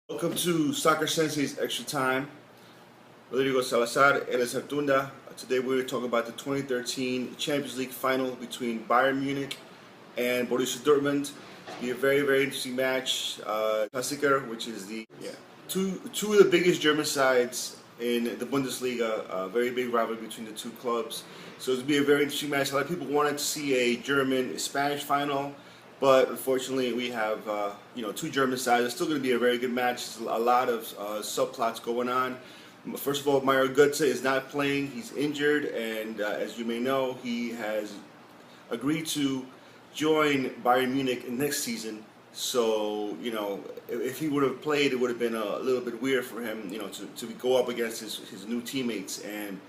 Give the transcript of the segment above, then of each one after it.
Welcome to Soccer Sensei's Extra Time. Rodrigo Salazar, Elis Artunda. Today we're going to talk about the 2013 Champions League final between Bayern Munich and Borussia Dortmund. It'll be a very interesting match. Klassiker, which is two of the biggest German sides in the Bundesliga. A very big rivalry between the two clubs. So it'll be a very interesting match. A lot of people wanted to see a German-Spanish final. But unfortunately, we have two German sides. It's still going to be a very good match. There's a lot of subplots going on. First of all, Mario Götze is not playing. He's injured, and as you may know, he has agreed to join Bayern Munich next season. So, if he would have played, it would have been a little bit weird for him, to go up against his new teammates. And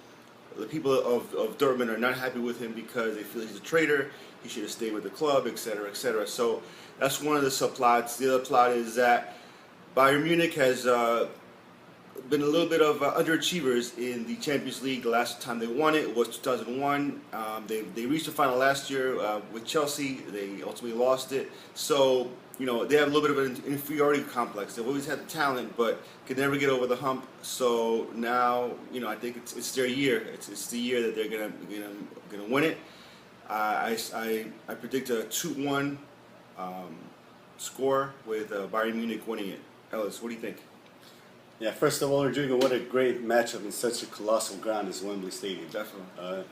the people of Dortmund are not happy with him because they feel he's a traitor. He should have stayed with the club, etc., etc. So that's one of the subplots. The other plot is that Bayern Munich has been a little bit of underachievers in the Champions League. The last time they won it was 2001. They reached the final last year with Chelsea. They ultimately lost it. So they have a little bit of an inferiority complex. They've always had the talent, but could never get over the hump. So now, I think it's their year. It's the year that they're gonna win it. I predict a 2-1 score with Bayern Munich winning it. Ellis, what do you think? Yeah, first of all, Rodrigo, what a great matchup in such a colossal ground as Wembley Stadium. Definitely.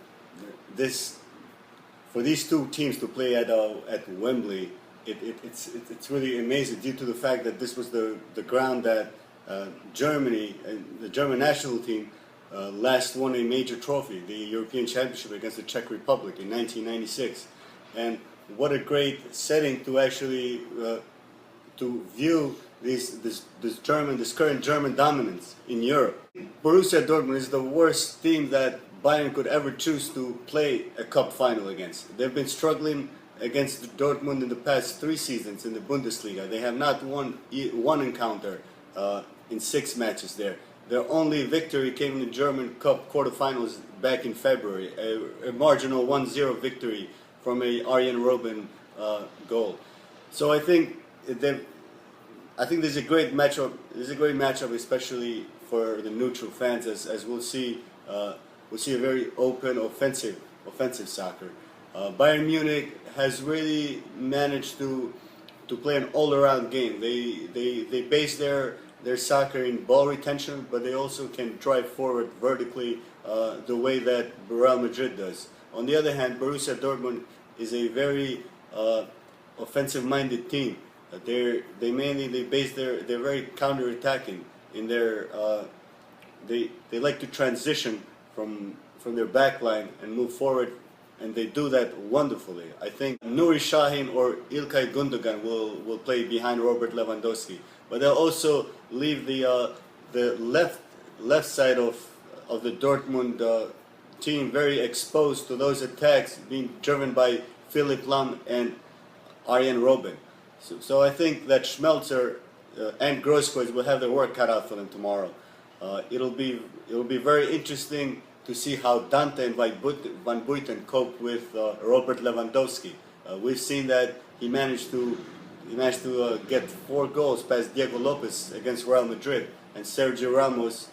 For these two teams to play at Wembley, it's really amazing due to the fact that this was the ground that Germany, the German national team, last won a major trophy, the European Championship against the Czech Republic in 1996. And what a great setting to actually to view this current German dominance in Europe. Borussia Dortmund is the worst team that Bayern could ever choose to play a cup final against. They've been struggling against Dortmund in the past 3 seasons in the Bundesliga. They have not won one encounter in 6 matches there. Their only victory came in the German Cup quarterfinals back in February, a marginal 1-0 victory from a Arjen Robben goal. So I think there's a great matchup. There's a great matchup, especially for the neutral fans, as we'll see a very open, offensive soccer. Bayern Munich has really managed to play an all-around game. They base their soccer in ball retention, but they also can drive forward vertically the way that Real Madrid does. On the other hand, Borussia Dortmund is a very offensive-minded team. They're very counter-attacking in their they like to transition from their back line and move forward, and they do that wonderfully. I think Nuri Sahin or İlkay Gundogan will play behind Robert Lewandowski, but they'll also leave the left side of the Dortmund team very exposed to those attacks being driven by Philipp Lahm and Arjen Robben. So I think that Schmelzer and Grosskreutz will have their work cut out for them tomorrow. It'll be very interesting to see how Dante and Van Buiten cope with Robert Lewandowski. We've seen that he managed to get 4 goals past Diego Lopez against Real Madrid, and Sergio Ramos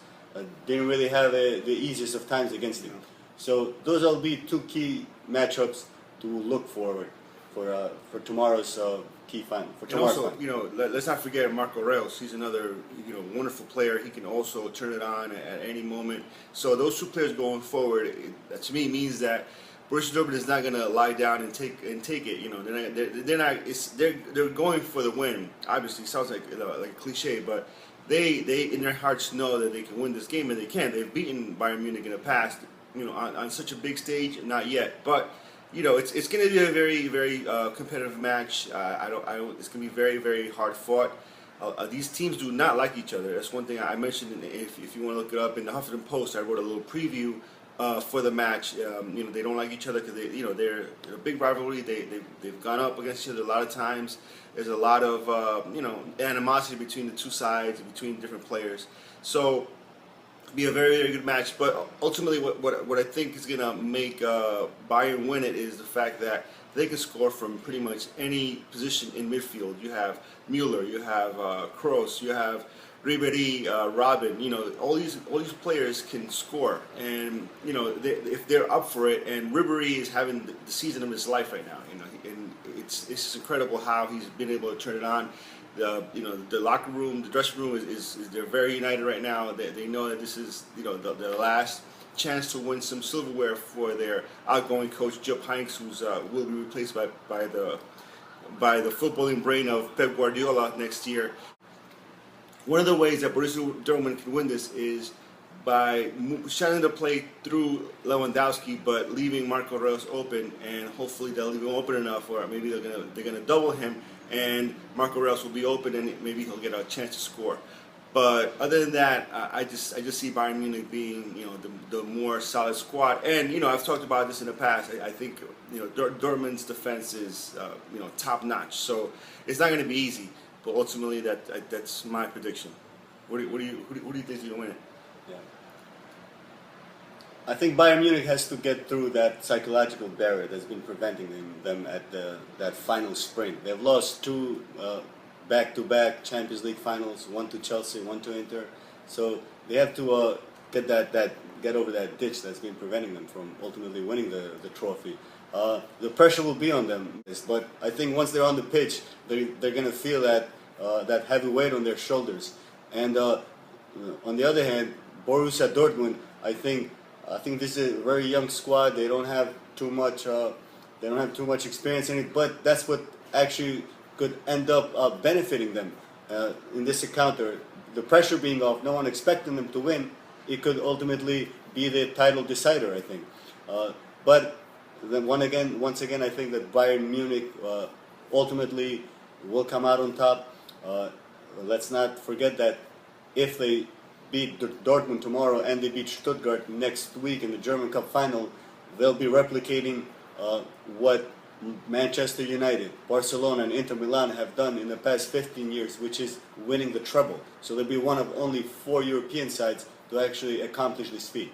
didn't really have the easiest of times against him. So those will be 2 key matchups to look forward for tomorrow's key final. And also, let's not forget Marco Reus. He's another, wonderful player. He can also turn it on at any moment. So those 2 players going forward, to me, means that Borussia Dortmund is not going to lie down and take it. They're going for the win. Obviously, it sounds like a cliche, but they in their hearts know that they can win this game, and they can. They've beaten Bayern Munich in the past, on such a big stage. Not yet, but. It's going to be a very competitive match. It's going to be very hard fought. These teams do not like each other. That's one thing I mentioned. If you want to look it up in the Huffington Post, I wrote a little preview for the match. They don't like each other because they're a big rivalry. They've gone up against each other a lot of times. There's a lot of animosity between the 2 sides, between different players. So. Be a very good match, but ultimately what I think is going to make Bayern win it is the fact that they can score from pretty much any position in midfield. You have Müller, you have Kroos, you have Ribery, Robin, all these players can score, and if they're up for it, and Ribery is having the season of his life right now, and it's just incredible how he's been able to turn it on. The locker room, the dressing room is they're very united right now. They know that this is the last chance to win some silverware for their outgoing coach Jupp Heynckes, who's will be replaced by the footballing brain of Pep Guardiola next year. One of the ways that Borussia Dortmund can win this is by shining the play through Lewandowski, but leaving Marco Reus open, and hopefully they'll leave him open enough, or maybe they're gonna double him, and Marco Reus will be open, and maybe he'll get a chance to score. But other than that, I just see Bayern Munich being the more solid squad, and I've talked about this in the past. I think Dortmund's defense is top notch, so it's not going to be easy. But ultimately, that's my prediction. Who do you think is going to win it? Yeah. I think Bayern Munich has to get through that psychological barrier that's been preventing them at that final sprint. They've lost two back-to-back Champions League finals, one to Chelsea, one to Inter. So they have to get over that ditch that's been preventing them from ultimately winning the trophy. The pressure will be on them, but I think once they're on the pitch, they're going to feel that heavy weight on their shoulders. And on the other hand, Borussia Dortmund, I think this is a very young squad. They don't have too much experience in it, but that's what actually could end up benefiting them in this encounter. The pressure being off, no one expecting them to win, it could ultimately be the title decider, I think. But then once again, I think that Bayern Munich ultimately will come out on top. Let's not forget that if they beat Dortmund tomorrow and they beat Stuttgart next week in the German Cup final, they'll be replicating what Manchester United, Barcelona, and Inter Milan have done in the past 15 years, which is winning the treble. So they'll be one of only 4 European sides to actually accomplish this feat.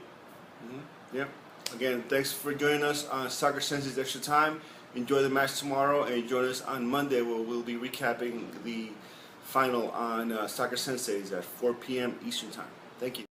Mm-hmm. Yeah. Again, thanks for joining us on Soccer Senseis Extra Time. Enjoy the match tomorrow, and join us on Monday where we'll be recapping the final on Soccer Senseis at 4 p.m. Eastern Time. Thank you.